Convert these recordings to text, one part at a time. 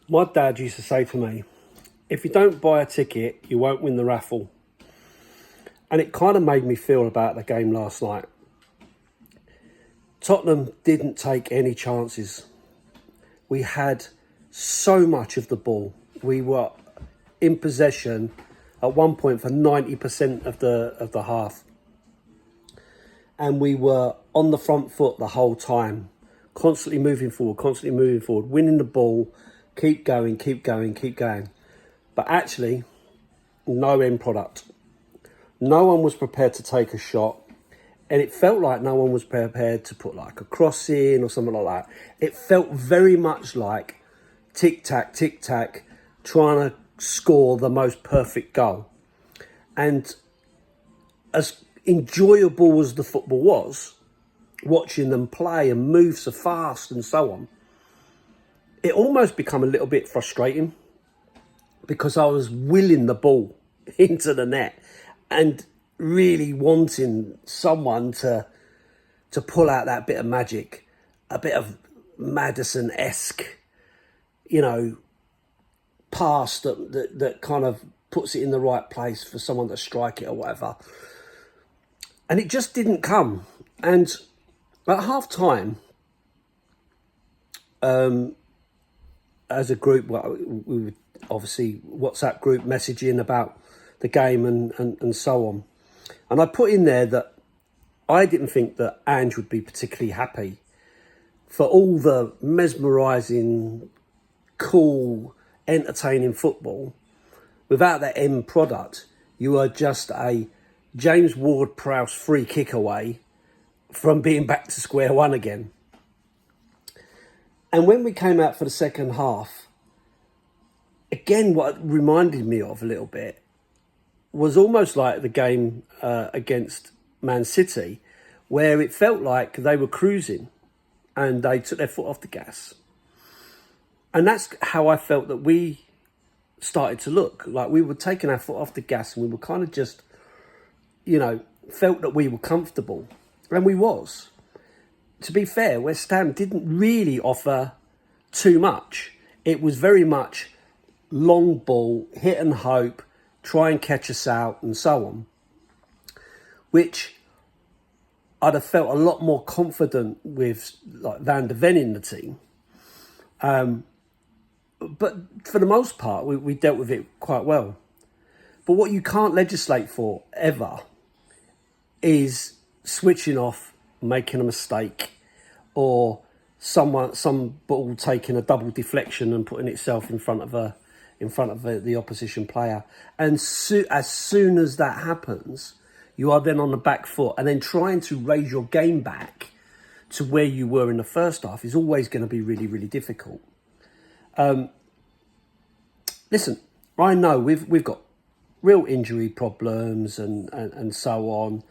My dad used to say to me, if you don't buy a ticket, you won't win the raffle. And it kind of made me feel about the game last night. Tottenham didn't take any chances. We had so much of the ball. We were in possession at one point for 90% of the half. And we were on the front foot the whole time, constantly moving forward, winning the ball, keep going. But actually, no end product. No one was prepared to take a shot. And it felt like no one was prepared to put like a cross in or something like that. It felt very much like tic-tac, trying to score the most perfect goal. And as enjoyable as the football was, watching them play and move so fast and so on, it almost became a little bit frustrating because I was willing the ball into the net and really wanting someone to pull out that bit of magic, a bit of Maddison-esque, pass that kind of puts it in the right place for someone to strike it or whatever. And it just didn't come. And at half time, as a group, we would obviously WhatsApp group messaging about the game and so on. And I put in there that I didn't think that Ange would be particularly happy for all the mesmerising, cool, entertaining football. Without that end product, you are just a James Ward-Prowse free kick away from being back to square one again. And when we came out for the second half, again, what it reminded me of a little bit was almost like the game against Man City, where it felt like they were cruising and they took their foot off the gas. And that's how I felt that we started to look. Like we were taking our foot off the gas and we were kind of just, felt that we were comfortable. And we was. To be fair, West Ham didn't really offer too much. It was very much long ball, hit and hope, try and catch us out and so on, which I'd have felt a lot more confident with like Van der Ven in the team. But for the most part, we dealt with it quite well. But what you can't legislate for ever is switching off, making a mistake, or some ball taking a double deflection and putting itself in front of the opposition player. And as soon as that happens, you are then on the back foot, and then trying to raise your game back to where you were in the first half is always going to be really, really difficult. Listen, I know we've got real injury problems and so on,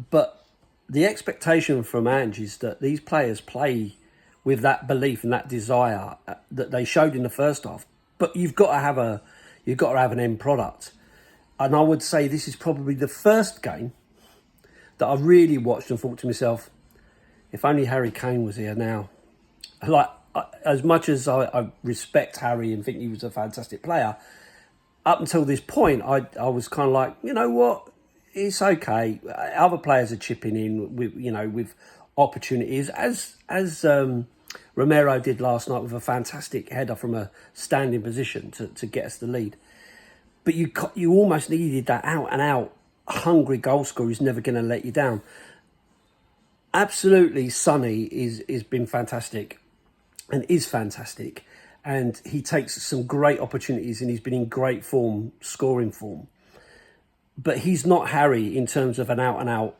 but the expectation from Ange is that these players play with that belief and that desire that they showed in the first half. But you've got to have an end product. And I would say this is probably the first game that I really watched and thought to myself, if only Harry Kane was here now. Like, as much as I respect Harry and think he was a fantastic player, up until this point, I was kind of like, you know what, it's okay. Other players are chipping in with opportunities, as Romero did last night with a fantastic header from a standing position to get us the lead. But you almost needed that out and out hungry goal scorer who's never going to let you down. Absolutely, Sonny is been fantastic and is fantastic. And he takes some great opportunities and he's been in great form, scoring form. But he's not Harry in terms of an out-and-out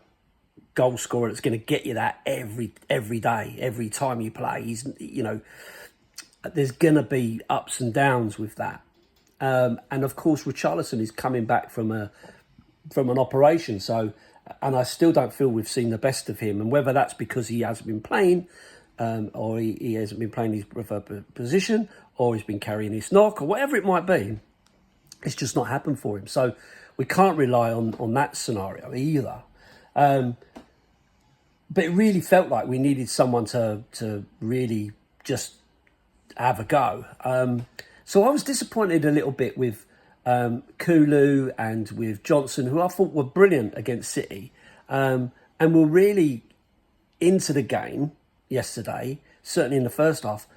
goal scorer that's going to get you that every day, every time you play. He's, there's going to be ups and downs with that. And of course, Richarlison is coming back from an operation. So, and I still don't feel we've seen the best of him. And whether that's because he hasn't been playing, or he hasn't been playing his preferred position, or he's been carrying his knock, or whatever it might be, it's just not happened for him. So we can't rely on that scenario either. But it really felt like we needed someone to really just have a go. So I was disappointed a little bit with Kulu and with Johnson, who I thought were brilliant against City, and were really into the game yesterday, certainly in the first half.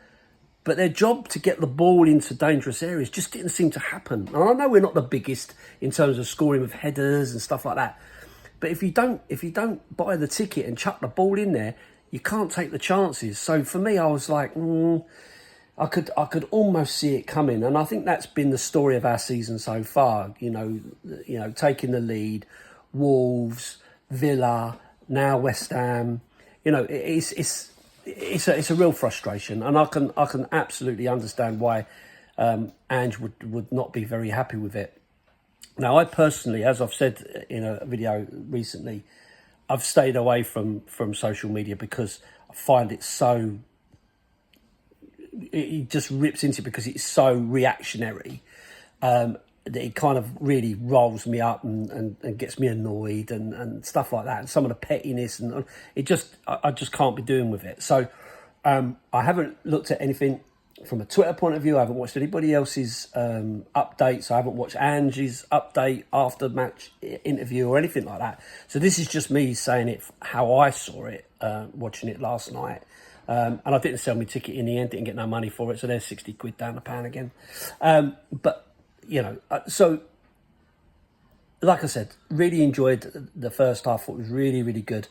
But their job to get the ball into dangerous areas just didn't seem to happen. And I know we're not the biggest in terms of scoring with headers and stuff like that. But if you don't buy the ticket and chuck the ball in there, you can't take the chances. So for me, I was like, I could almost see it coming. And I think that's been the story of our season so far. You know, taking the lead, Wolves, Villa, now West Ham. You know, it's a real frustration, and I can absolutely understand why Ange would not be very happy with it. Now, I personally, as I've said in a video recently, I've stayed away from social media because I find it so, it just rips into it because it's so reactionary. That it kind of really rolls me up and gets me annoyed and stuff like that. And some of the pettiness, and I just can't be doing with it. So I haven't looked at anything from a Twitter point of view. I haven't watched anybody else's updates. I haven't watched Angie's update after match interview or anything like that. So this is just me saying it how I saw it, watching it last night. And I didn't sell my ticket in the end, didn't get no money for it. So there's 60 quid down the pan again. But, you know, so like I said, really enjoyed the first half. Thought it was really, really good.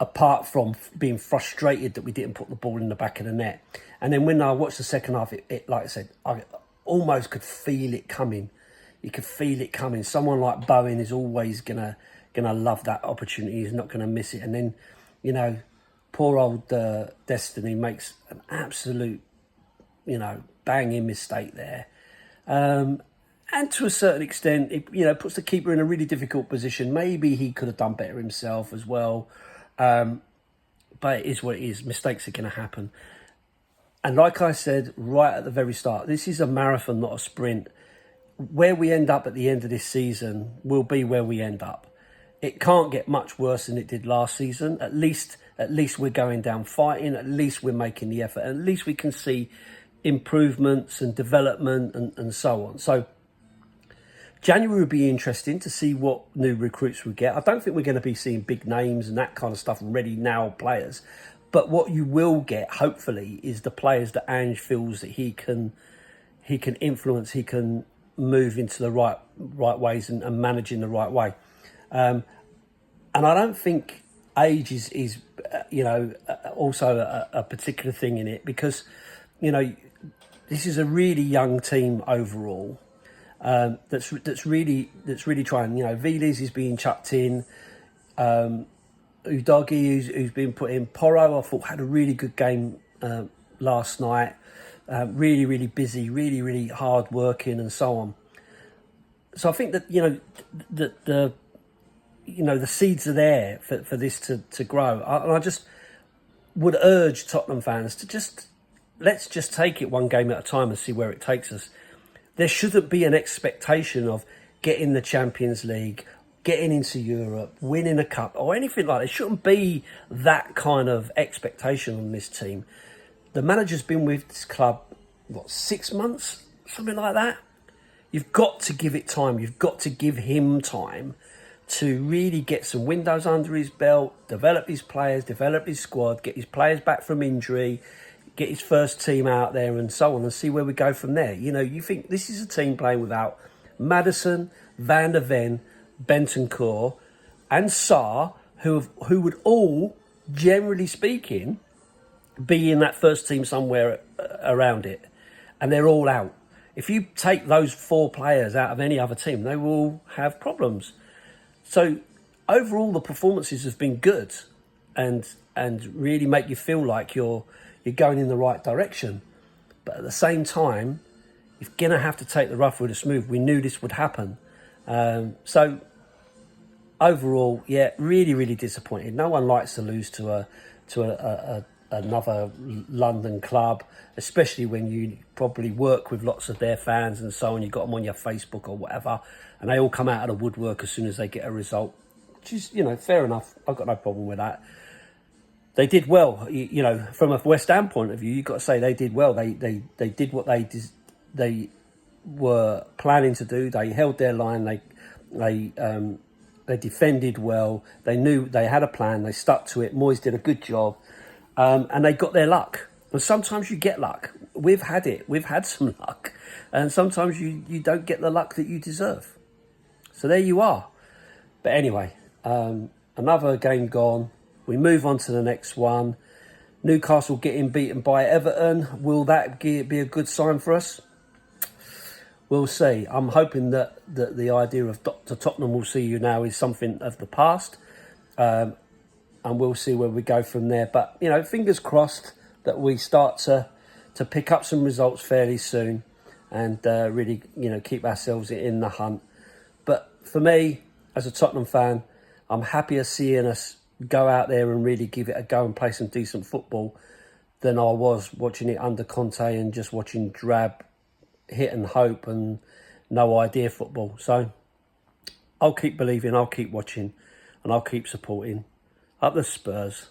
Apart from being frustrated that we didn't put the ball in the back of the net. And then when I watched the second half, it like I said, I almost could feel it coming. You could feel it coming. Someone like Bowen is always gonna love that opportunity. He's not gonna miss it. And then, you know, poor old Destiny makes an absolute, you know, banging mistake there. And to a certain extent, it, you know, puts the keeper in a really difficult position. Maybe he could have done better himself as well. But it is what it is. Mistakes are going to happen. And like I said right at the very start, this is a marathon, not a sprint. Where we end up at the end of this season will be where we end up. It can't get much worse than it did last season. At least we're going down fighting. At least we're making the effort. At least we can see improvements and development and so on. So January will be interesting to see what new recruits we get. I don't think we're going to be seeing big names and that kind of stuff, ready now players. But what you will get, hopefully, is the players that Ange feels that he can influence, he can move into the right ways and manage in the right way. And I don't think age is you know, also a particular thing in it, because, you know, this is a really young team overall. That's really trying. You know, Viles is being chucked in. Udogi, who's been put in. Porro, I thought, had a really good game last night. Really, really busy. Really, really hard working, and so on. So I think that, you know, the seeds are there for this to grow. And I just would urge Tottenham fans to let's just take it one game at a time and see where it takes us. There shouldn't be an expectation of getting the Champions League, getting into Europe, winning a cup or anything like that. It shouldn't be that kind of expectation on this team. The manager's been with this club, 6 months? Something like that. You've got to give it time. You've got to give him time to really get some windows under his belt, develop his players, develop his squad, get his players back from injury, get his first team out there and so on, and see where we go from there. You know, you think this is a team playing without Maddison, Van der Ven, Bentancur and Sarr, who would all, generally speaking, be in that first team somewhere around it. And they're all out. If you take those 4 players out of any other team, they will have problems. So overall, the performances have been good and really make you feel like you're going in the right direction. But at the same time, you're going to have to take the rough with the smooth. We knew this would happen. So overall, yeah, really, really disappointed. No one likes to lose to another London club, especially when you probably work with lots of their fans and so on. You've got them on your Facebook or whatever, and they all come out of the woodwork as soon as they get a result, which is, you know, fair enough. I've got no problem with that. they did well. You know, from a West Ham point of view, you've got to say they did well. They did what they were planning to do. They held their line. They defended well. They knew they had a plan. They stuck to it. Moyes did a good job, and they got their luck. And sometimes you get luck. We've had it. We've had some luck, and sometimes you don't get the luck that you deserve. So there you are. But anyway, another game gone. We move on to the next one. Newcastle getting beaten by Everton. Will that be a good sign for us? We'll see. I'm hoping that the idea of Dr. Tottenham will see you now is something of the past. And we'll see where we go from there. But, you know, fingers crossed that we start to pick up some results fairly soon and really, you know, keep ourselves in the hunt. But for me, as a Tottenham fan, I'm happier seeing us go out there and really give it a go and play some decent football than I was watching it under Conte and just watching drab hit and hope and no idea football. So I'll keep believing, I'll keep watching, and I'll keep supporting. Up the Spurs.